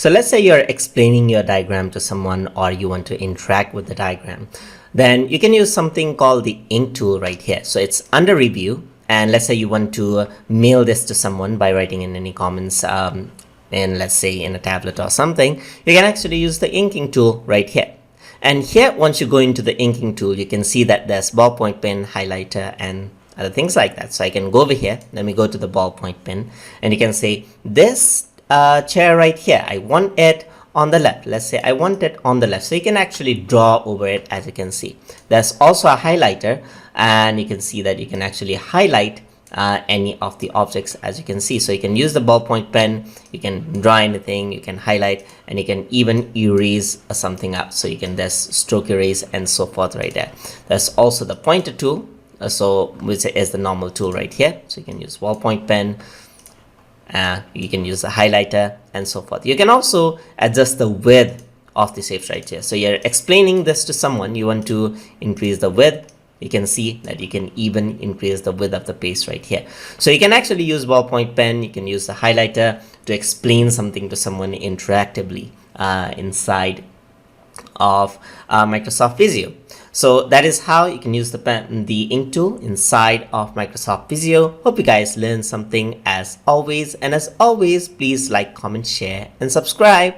So let's say you're explaining your diagram to someone or you want to interact with the diagram. Then you can use something called the ink tool right here. So it's under review, and let's say you want to mail this to someone by writing in any comments in, let's say, in a tablet or something. You can actually use the inking tool right here. And here, once you go into the inking tool, you can see that there's ballpoint pen, highlighter, and other things like that. So I can go over here. Let me go to the ballpoint pen, and you can say this chair right here, I want it on the left. Let's say I want it on the left. So you can actually draw over it, as you can see. There's also a highlighter, and you can see that you can actually highlight any of the objects, as you can see. So you can use the ballpoint pen, you can draw anything, you can highlight, and you can even erase something up. So you can just stroke erase and so forth right there. There's also the pointer tool, which is the normal tool right here. So you can use ballpoint pen, you can use a highlighter and so forth. You can also adjust the width of the shapes right here. So you're explaining this to someone, you want to increase the width. You can see that you can even increase the width of the page right here. So you can actually use ballpoint pen, you can use the highlighter to explain something to someone interactively inside of Microsoft Visio. So that is how you can use the ink tool inside of Microsoft Visio. Hope you guys learned something as always. And as always, please like, comment, share, and subscribe.